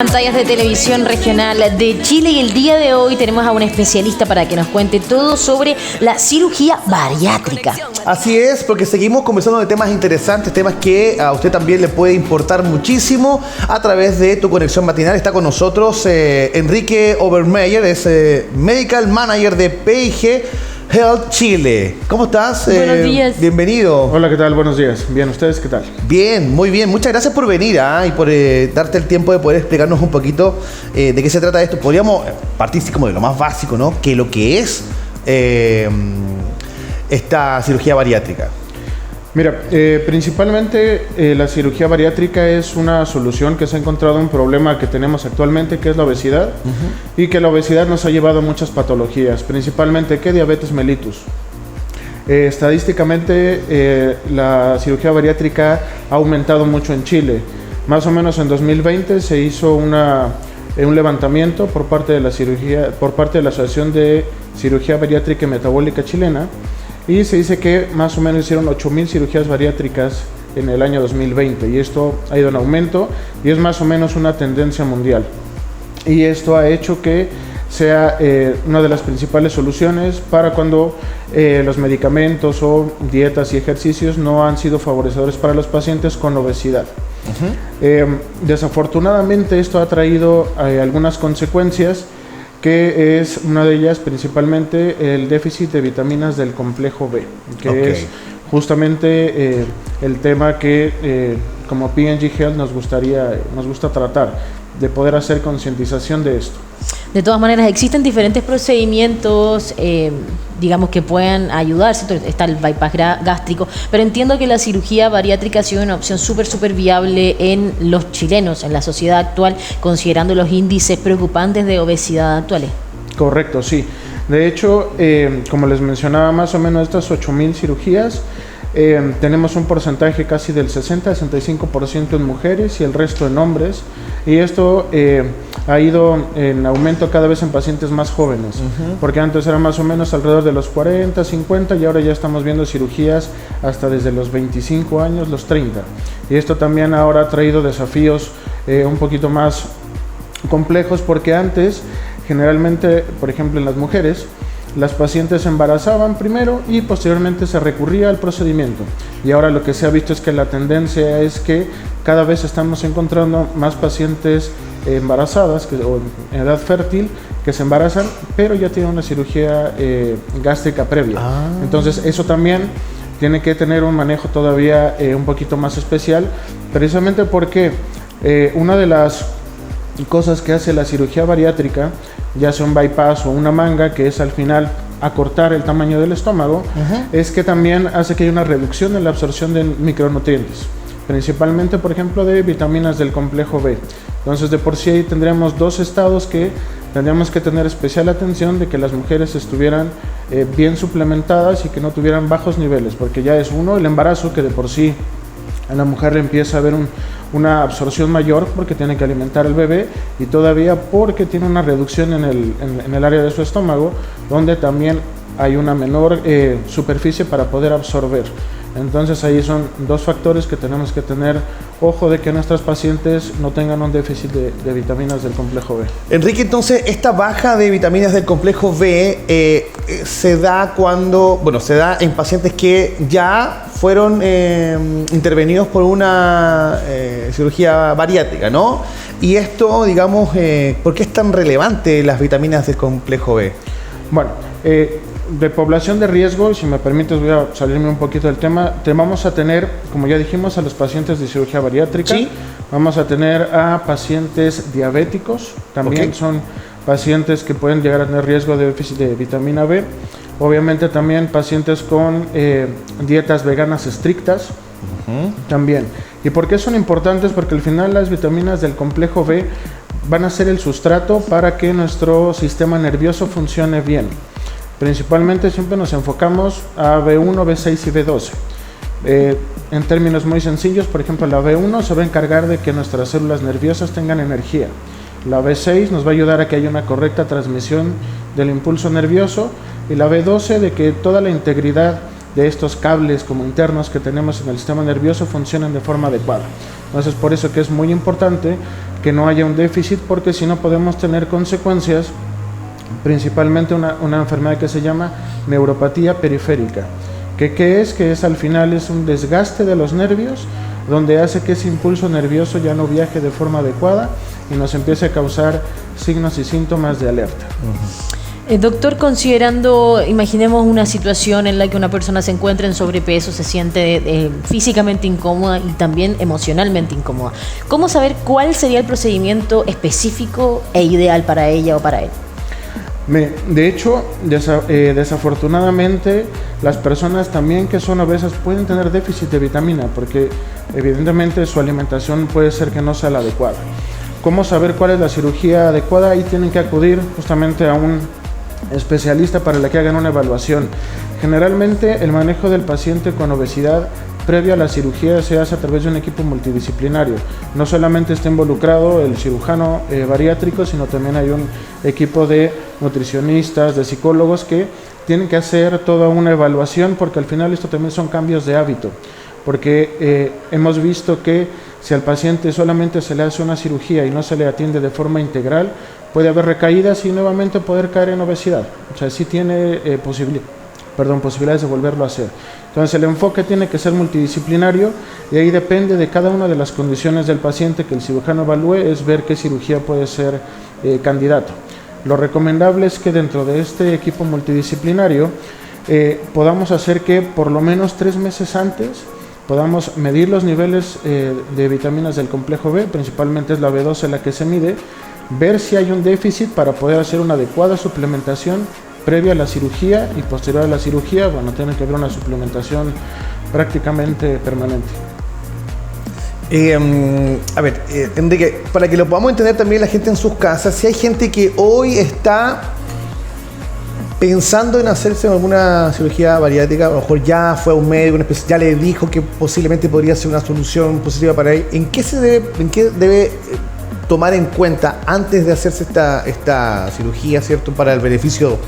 Pantallas de televisión regional de Chile y el día de hoy tenemos a un especialista para que nos cuente todo sobre la cirugía bariátrica. Así es, porque seguimos conversando de temas interesantes, temas que a usted también le puede importar muchísimo a través de tu conexión matinal. Está con nosotros Enrique Obermeyer, es Medical Manager de PIG Health Chile. ¿Cómo estás? Buenos días. Bienvenido. Hola, ¿qué tal? Buenos días. Bien, ¿ustedes qué tal? Bien, muy bien. Muchas gracias por venir y por darte el tiempo de poder explicarnos un poquito de qué se trata esto. Podríamos partir así como de lo más básico, ¿no? Que lo que es esta cirugía bariátrica. Mira, principalmente la cirugía bariátrica es una solución que se ha encontrado a un problema que tenemos actualmente, que es la obesidad, y que la obesidad nos ha llevado a muchas patologías, principalmente que diabetes mellitus. Estadísticamente, la cirugía bariátrica ha aumentado mucho en Chile. Más o menos en 2020 se hizo un levantamiento por parte de la Asociación de Cirugía Bariátrica y Metabólica Chilena, y se dice que más o menos hicieron 8,000 cirugías bariátricas en el año 2020, y esto ha ido en aumento y es más o menos una tendencia mundial. Y esto ha hecho que sea una de las principales soluciones para cuando los medicamentos o dietas y ejercicios no han sido favorecedores para los pacientes con obesidad. Desafortunadamente esto ha traído algunas consecuencias, que es una de ellas principalmente el déficit de vitaminas del complejo B, que es justamente el tema que como P&G Health nos gusta tratar, de poder hacer concientización de esto. De todas maneras, existen diferentes procedimientos, digamos, que puedan ayudar, ¿cierto? Está el bypass gástrico, pero entiendo que la cirugía bariátrica ha sido una opción súper viable en los chilenos, en la sociedad actual, considerando los índices preocupantes de obesidad actuales. Correcto, sí. De hecho, como les mencionaba, más o menos estas 8,000 cirugías, tenemos un porcentaje casi del 60-65% en mujeres y el resto en hombres, y esto ha ido en aumento cada vez en pacientes más jóvenes, porque antes era más o menos alrededor de los 40, 50, y ahora ya estamos viendo cirugías hasta desde los 25 años, los 30, y esto también ahora ha traído desafíos un poquito más complejos, porque antes generalmente, por ejemplo en las mujeres, las pacientes se embarazaban primero y posteriormente se recurría al procedimiento, y ahora lo que se ha visto es que la tendencia es que cada vez estamos encontrando más pacientes embarazadas o en edad fértil que se embarazan, pero ya tienen una cirugía gástrica previa. Entonces eso también tiene que tener un manejo todavía un poquito más especial, precisamente porque una de las cosas que hace la cirugía bariátrica, ya sea un bypass o una manga, que es al final acortar el tamaño del estómago, es que también hace que haya una reducción en la absorción de micronutrientes, principalmente, por ejemplo, de vitaminas del complejo B. Entonces, de por sí ahí tendríamos dos estados que tendríamos que tener especial atención, de que las mujeres estuvieran bien suplementadas y que no tuvieran bajos niveles, porque ya es el embarazo, que de por sí a la mujer le empieza a haber una absorción mayor porque tiene que alimentar al bebé, y todavía porque tiene una reducción en el área de su estómago, donde también hay una menor superficie para poder absorber. Entonces ahí son dos factores que tenemos que tener ojo, de que nuestros pacientes no tengan un déficit de vitaminas del complejo B. Enrique, entonces esta baja de vitaminas del complejo B se da en pacientes que ya fueron intervenidos por una cirugía bariátrica, ¿no? Y esto, digamos, ¿por qué es tan relevante las vitaminas del complejo B? Bueno, de población de riesgo, si me permites, voy a salirme un poquito del tema. Vamos a tener, como ya dijimos, a los pacientes de cirugía bariátrica. ¿Sí? Vamos a tener a pacientes diabéticos, también son pacientes que pueden llegar a tener riesgo de déficit de vitamina B. Obviamente también pacientes con dietas veganas estrictas, también. ¿Y por qué son importantes? Porque al final las vitaminas del complejo B van a ser el sustrato para que nuestro sistema nervioso funcione bien. Principalmente siempre nos enfocamos a B1, B6 y B12. En términos muy sencillos, por ejemplo, la B1 se va a encargar de que nuestras células nerviosas tengan energía. La B6 nos va a ayudar a que haya una correcta transmisión del impulso nervioso, y la B12 de que toda la integridad de estos cables como internos que tenemos en el sistema nervioso funcionen de forma adecuada. Entonces, por eso que es muy importante que no haya un déficit, porque si no podemos tener consecuencias, principalmente una enfermedad que se llama neuropatía periférica. ¿Qué es? Que es al final es un desgaste de los nervios, donde hace que ese impulso nervioso ya no viaje de forma adecuada y nos empiece a causar signos y síntomas de alerta. Doctor, considerando, imaginemos una situación en la que una persona se encuentra en sobrepeso, se siente físicamente incómoda y también emocionalmente incómoda. ¿Cómo saber cuál sería el procedimiento específico e ideal para ella o para él? De hecho, desafortunadamente, las personas también que son obesas pueden tener déficit de vitamina, porque evidentemente su alimentación puede ser que no sea la adecuada. ¿Cómo saber cuál es la cirugía adecuada? Ahí tienen que acudir justamente a un especialista para que hagan una evaluación. Generalmente el manejo del paciente con obesidad previo a la cirugía se hace a través de un equipo multidisciplinario. No solamente está involucrado el cirujano bariátrico, sino también hay un equipo de nutricionistas, de psicólogos que tienen que hacer toda una evaluación, porque al final esto también son cambios de hábito, porque hemos visto que si al paciente solamente se le hace una cirugía y no se le atiende de forma integral, puede haber recaídas y nuevamente poder caer en obesidad. O sea, sí tiene posibilidades de volverlo a hacer. Entonces el enfoque tiene que ser multidisciplinario y ahí depende de cada una de las condiciones del paciente que el cirujano evalúe, es ver qué cirugía puede ser candidato. Lo recomendable es que dentro de este equipo multidisciplinario podamos hacer que por lo menos 3 meses antes podamos medir los niveles de vitaminas del complejo B, principalmente es la B12 la que se mide, ver si hay un déficit para poder hacer una adecuada suplementación previa a la cirugía, y posterior a la cirugía, bueno, tiene que haber una suplementación prácticamente permanente. Enrique, para que lo podamos entender también la gente en sus casas, si hay gente que hoy está pensando en hacerse alguna cirugía bariátrica, a lo mejor ya fue a un médico, ya le dijo que posiblemente podría ser una solución positiva para él, ¿en qué debe tomar en cuenta antes de hacerse esta cirugía, ¿cierto?, para el beneficio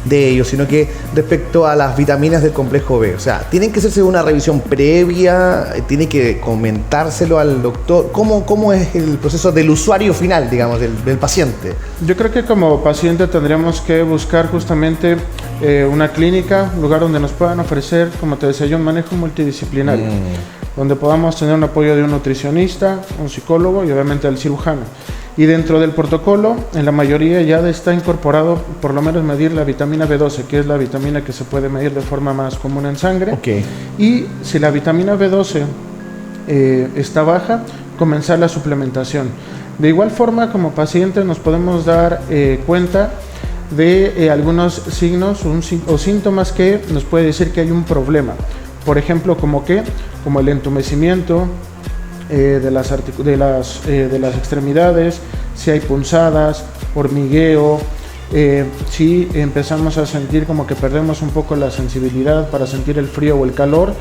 de ellos, sino que respecto a las vitaminas del complejo B? O sea, ¿tienen que hacerse una revisión previa? ¿Tiene que comentárselo al doctor? ¿Cómo es el proceso del usuario final, digamos, del paciente? Yo creo que como paciente tendríamos que buscar justamente una clínica, un lugar donde nos puedan ofrecer, como te decía yo, un manejo multidisciplinario, donde podamos tener un apoyo de un nutricionista, un psicólogo y obviamente del cirujano. Y dentro del protocolo, en la mayoría ya está incorporado por lo menos medir la vitamina B12, que es la vitamina que se puede medir de forma más común en sangre. Okay. Y si la vitamina B12 está baja, comenzar la suplementación. De igual forma, como pacientes nos podemos dar cuenta de algunos signos o síntomas que nos puede decir que hay un problema. Por ejemplo, como el entumecimiento de las extremidades, si hay punzadas, hormigueo, si empezamos a sentir como que perdemos un poco la sensibilidad para sentir el frío o el calor.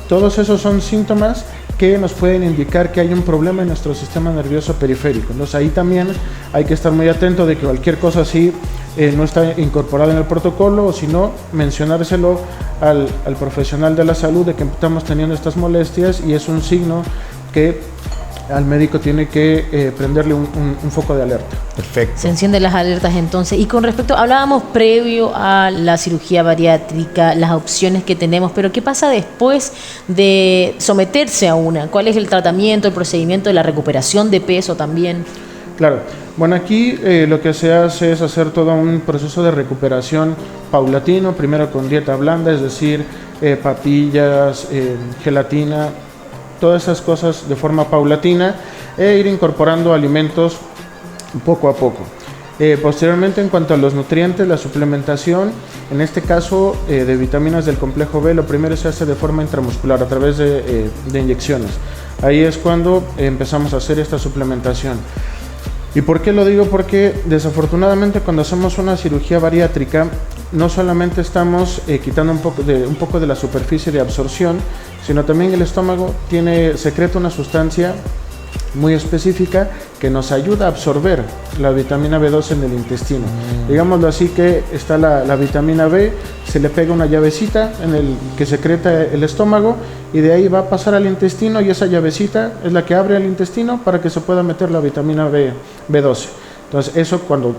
Todos esos son síntomas que nos pueden indicar que hay un problema en nuestro sistema nervioso periférico. Entonces ahí también hay que estar muy atento de que cualquier cosa así no está incorporada en el protocolo, o si no, mencionárselo al profesional de la salud de que estamos teniendo estas molestias, y es un signo que al médico tiene que prenderle un foco de alerta. Perfecto. Se encienden las alertas entonces. Y con respecto, hablábamos previo a la cirugía bariátrica, las opciones que tenemos, pero ¿qué pasa después de someterse a una? ¿Cuál es el tratamiento, el procedimiento de la recuperación de peso también? Claro. Bueno, aquí lo que se hace es hacer todo un proceso de recuperación paulatino, primero con dieta blanda, es decir, papillas, gelatina, todas esas cosas de forma paulatina, e ir incorporando alimentos poco a poco. Posteriormente, en cuanto a los nutrientes, la suplementación, en este caso de vitaminas del complejo B, lo primero se hace de forma intramuscular a través de inyecciones. Ahí es cuando empezamos a hacer esta suplementación. ¿Y por qué lo digo? Porque desafortunadamente cuando hacemos una cirugía bariátrica no solamente estamos quitando un poco de la superficie de absorción, sino también el estómago secreta una sustancia muy específica que nos ayuda a absorber la vitamina B12 en el intestino. Digámoslo así, que está la vitamina B, se le pega una llavecita en el que secreta el estómago y de ahí va a pasar al intestino, y esa llavecita es la que abre el intestino para que se pueda meter la vitamina B12. Entonces eso, cuando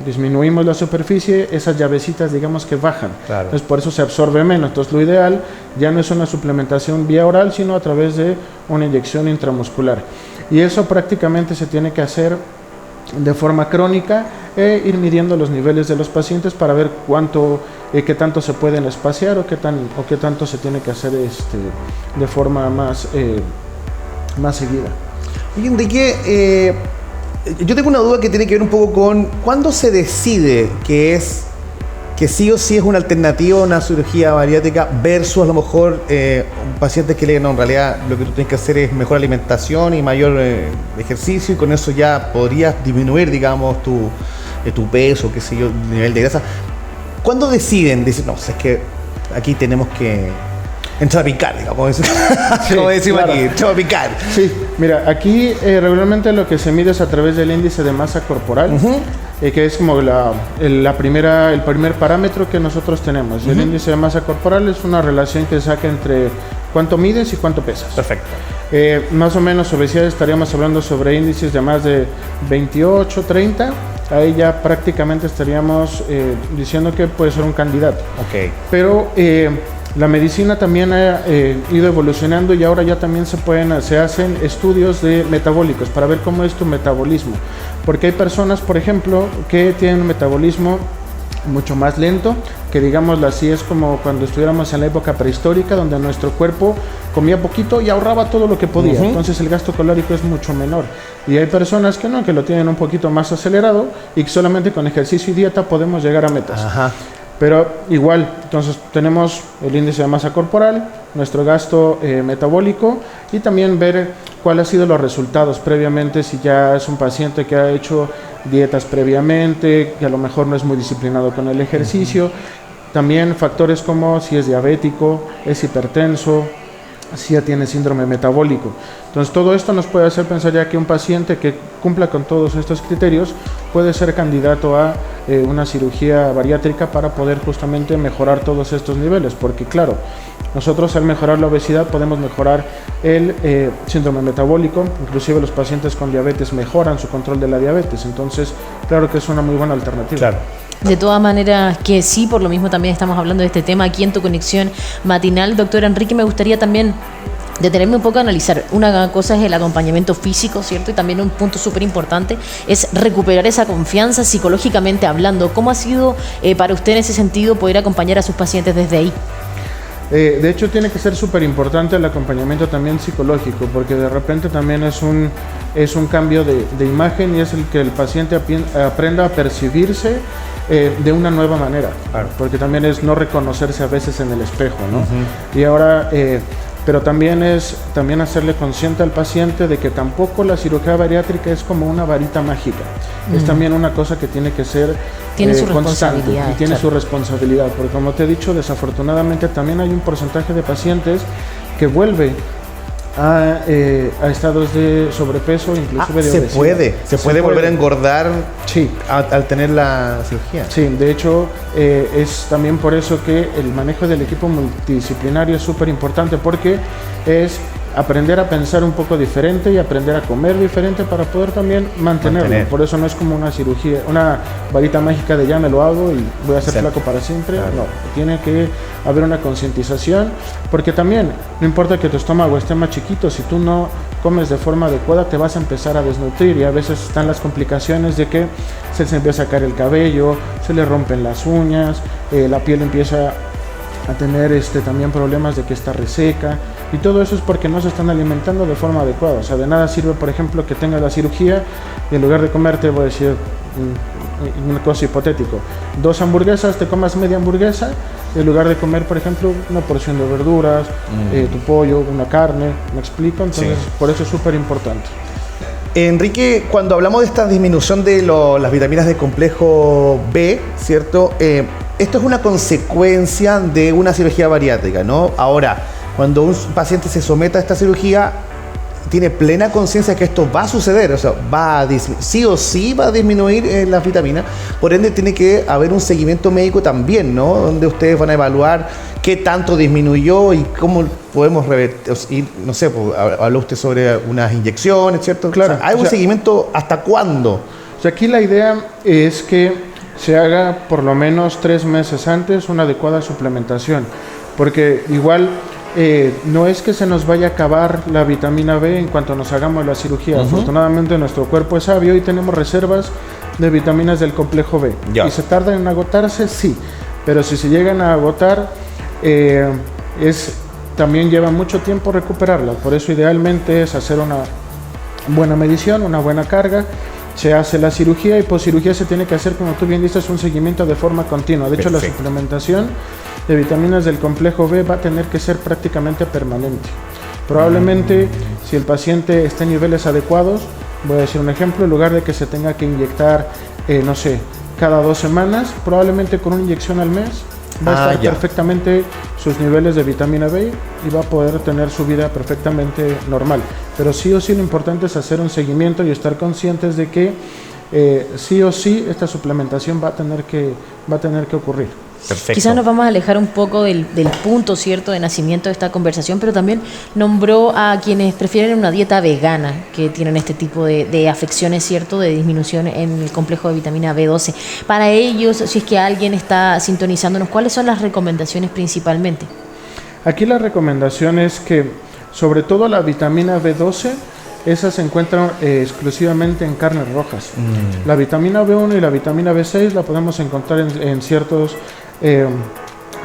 disminuimos la superficie, esas llavecitas digamos que bajan. Claro. Entonces por eso se absorbe menos. Entonces lo ideal ya no es una suplementación vía oral, sino a través de una inyección intramuscular. Y eso prácticamente se tiene que hacer de forma crónica, ir midiendo los niveles de los pacientes para ver qué tanto se pueden espaciar o qué tanto se tiene que hacer de forma más seguida. Y Enrique, yo tengo una duda que tiene que ver un poco con ¿cuándo se decide que sí o sí es una alternativa a una cirugía bariátrica versus a lo mejor pacientes que le digan, no, en realidad lo que tú tienes que hacer es mejor alimentación y mayor ejercicio, y con eso ya podrías disminuir, digamos, tu peso, qué sé yo, nivel de grasa? ¿Cuándo deciden? Dicen, no, es que aquí tenemos que entrar a picar, digamos, Sí, como decimos claro. aquí, entrar a picar. Sí, mira, aquí regularmente lo que se mide es a través del índice de masa corporal, que es como el primer parámetro que nosotros tenemos. El índice de masa corporal es una relación que saca entre cuánto mides y cuánto pesas. Perfecto. Más o menos obesidad estaríamos hablando sobre índices de más de 28, 30. Ahí ya prácticamente estaríamos diciendo que puede ser un candidato. Ok. Pero la medicina también ha ido evolucionando, y ahora ya también se hacen estudios de metabólicos para ver cómo es tu metabolismo. Porque hay personas, por ejemplo, que tienen un metabolismo mucho más lento, que digámoslo así, es como cuando estuviéramos en la época prehistórica, donde nuestro cuerpo comía poquito y ahorraba todo lo que podía. Entonces el gasto calórico es mucho menor. Y hay personas que no, que lo tienen un poquito más acelerado, y que solamente con ejercicio y dieta podemos llegar a metas. Ajá. Pero igual, entonces tenemos el índice de masa corporal, nuestro gasto metabólico, y también ver cuáles han sido los resultados previamente, si ya es un paciente que ha hecho dietas previamente, que a lo mejor no es muy disciplinado con el ejercicio. También factores como si es diabético, es hipertenso, si ya tiene síndrome metabólico. Entonces todo esto nos puede hacer pensar ya que un paciente que cumpla con todos estos criterios puede ser candidato a una cirugía bariátrica para poder justamente mejorar todos estos niveles, porque claro, nosotros al mejorar la obesidad podemos mejorar el síndrome metabólico, inclusive los pacientes con diabetes mejoran su control de la diabetes. Entonces claro que es una muy buena alternativa. Claro. De todas maneras que sí, por lo mismo también estamos hablando de este tema aquí en tu conexión matinal. Doctor Enrique, me gustaría también detenerme un poco a analizar. Una cosa es el acompañamiento físico, ¿cierto? Y también un punto súper importante es recuperar esa confianza psicológicamente hablando. ¿Cómo ha sido para usted en ese sentido poder acompañar a sus pacientes desde ahí? De hecho tiene que ser súper importante el acompañamiento también psicológico, porque de repente también es un cambio de imagen, y es el que el paciente aprenda a percibirse de una nueva manera. Claro. Porque también es no reconocerse a veces en el espejo, ¿no? Y ahora pero también es hacerle consciente al paciente de que tampoco la cirugía bariátrica es como una varita mágica. Es también una cosa que tiene que ser su constante, responsabilidad, y tiene claro. su responsabilidad, porque como te he dicho, desafortunadamente también hay un porcentaje de pacientes que vuelve a estados de sobrepeso, inclusive de obesidad. Se puede volver a engordar, Sí. al tener la cirugía. Sí, de hecho es también por eso que el manejo del equipo multidisciplinario es súper importante, porque es aprender a pensar un poco diferente y aprender a comer diferente para poder también mantenerlo. Por eso no es como una cirugía, una varita mágica de ya me lo hago y voy a ser flaco para siempre. Claro. No, tiene que haber una concientización, porque también no importa que tu estómago esté más chiquito, si tú no comes de forma adecuada te vas a empezar a desnutrir, y a veces están las complicaciones de que se les empieza a caer el cabello, se le rompen las uñas, la piel empieza a tener también problemas de que está reseca, y todo eso es porque no se están alimentando de forma adecuada. O sea, de nada sirve, por ejemplo, que tengas la cirugía y en lugar de comerte, voy a decir una cosa hipotético, 2 hamburguesas, te comas media hamburguesa, en lugar de comer, por ejemplo, una porción de verduras, tu pollo, una carne, ¿me explico? Entonces, por eso es súper importante. Enrique, cuando hablamos de esta disminución de las vitaminas del complejo B, ¿cierto? Esto es una consecuencia de una cirugía bariátrica, ¿no? Ahora, cuando un paciente se somete a esta cirugía, tiene plena conciencia que esto va a suceder, o sea, sí o sí va a disminuir las vitaminas, por ende tiene que haber un seguimiento médico también, ¿no? Donde ustedes van a evaluar qué tanto disminuyó y cómo podemos revertir, no sé, pues, habló usted sobre unas inyecciones, ¿cierto? Claro. O sea, ¿hay un seguimiento hasta cuándo? O sea, aquí la idea es que se haga por lo menos 3 meses antes una adecuada suplementación, porque igual no es que se nos vaya a acabar la vitamina B en cuanto nos hagamos la cirugía. Afortunadamente nuestro cuerpo es sabio y tenemos reservas de vitaminas del complejo B. Ya. ¿Y se tardan en agotarse? Sí, pero si se llegan a agotar, también lleva mucho tiempo recuperarlas. Por eso idealmente es hacer una buena medición, una buena carga. Se hace la cirugía y post cirugía se tiene que hacer, como tú bien dices, un seguimiento de forma continua. De hecho, la suplementación de vitaminas del complejo B va a tener que ser prácticamente permanente. Probablemente, si el paciente está en niveles adecuados, voy a decir un ejemplo, en lugar de que se tenga que inyectar, no sé, cada 2 semanas, probablemente con una inyección al mes va a estar perfectamente sus niveles de vitamina B y va a poder tener su vida perfectamente normal. Pero sí o sí lo importante es hacer un seguimiento y estar conscientes de que sí o sí esta suplementación va a tener que ocurrir. Perfecto. Quizás nos vamos a alejar un poco del punto, ¿cierto?, de nacimiento de esta conversación, pero también nombró a quienes prefieren una dieta vegana, que tienen este tipo de afecciones, ¿cierto?, de disminución en el complejo de vitamina B12. Para ellos, si es que alguien está sintonizándonos, ¿cuáles son las recomendaciones principalmente? Aquí la recomendación es que, sobre todo la vitamina B12, esas se encuentran exclusivamente en carnes rojas. La vitamina B1 y la vitamina B6 la podemos encontrar en ciertos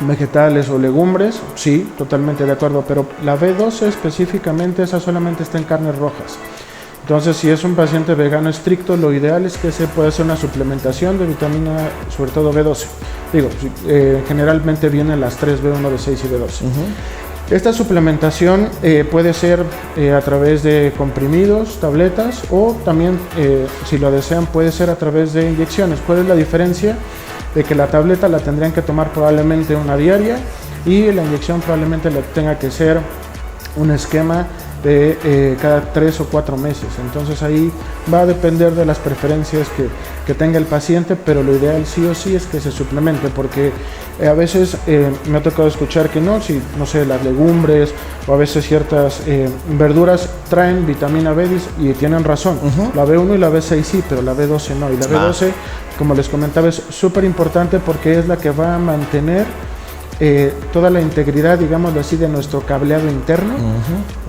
vegetales o legumbres, sí, totalmente de acuerdo, pero la B12 específicamente, esa solamente está en carnes rojas. Entonces, si es un paciente vegano estricto, lo ideal es que se pueda hacer una suplementación de vitamina, sobre todo B12. Digo, generalmente vienen las 3, B1, B6 y B12. Esta suplementación puede ser a través de comprimidos, tabletas, o también, si lo desean, puede ser a través de inyecciones. ¿Cuál es la diferencia? De que la tableta la tendrían que tomar probablemente una diaria y la inyección probablemente la tenga que ser un esquema de cada 3 o 4 meses. Entonces ahí va a depender de las preferencias que tenga el paciente, pero lo ideal sí o sí es que se suplemente, porque a veces me ha tocado escuchar que no, si no sé, las legumbres o a veces ciertas verduras traen vitamina B y tienen razón. La B1 y la B6 sí, pero la B12 no. Y la B12, como les comentaba, es súper importante porque es la que va a mantener toda la integridad, digámoslo así, de nuestro cableado interno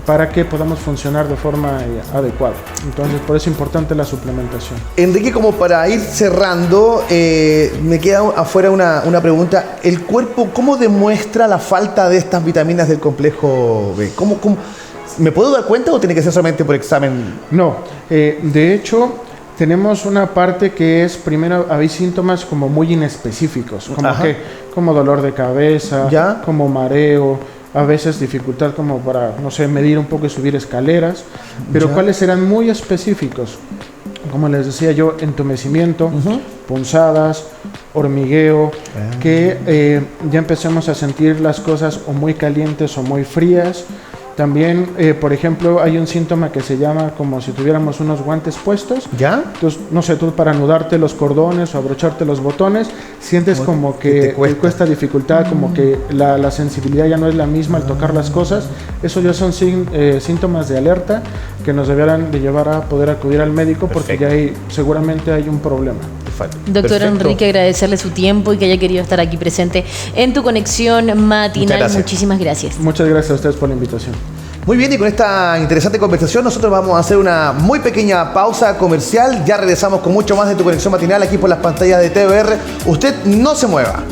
para que podamos funcionar de forma adecuada. Entonces, por eso es importante la suplementación. Enrique, como para ir cerrando, me queda afuera una pregunta. ¿El cuerpo cómo demuestra la falta de estas vitaminas del complejo B? ¿Cómo ¿Me puedo dar cuenta o tiene que ser solamente por examen? No, de hecho, tenemos una parte que es, primero, hay síntomas como muy inespecíficos, como dolor de cabeza, ¿ya?, como mareo, a veces dificultad como para, no sé, medir un poco y subir escaleras, pero ¿cuáles serán muy específicos? Como les decía yo, entumecimiento, punzadas, hormigueo, que ya empecemos a sentir las cosas o muy calientes o muy frías. También, por ejemplo, hay un síntoma que se llama como si tuviéramos unos guantes puestos. ¿Ya? Entonces, no sé, tú para anudarte los cordones o abrocharte los botones, sientes como que te cuesta dificultad, como que la sensibilidad ya no es la misma al tocar las cosas. Eso ya son síntomas de alerta que nos deberán de llevar a poder acudir al médico. Perfecto. Porque ya seguramente hay un problema. Doctor Enrique, agradecerle su tiempo y que haya querido estar aquí presente en tu conexión matinal. Muchísimas gracias. Muchas gracias a ustedes por la invitación. Muy bien, y con esta interesante conversación nosotros vamos a hacer una muy pequeña pausa comercial. Ya regresamos con mucho más de tu conexión matinal aquí por las pantallas de TVR. Usted no se mueva.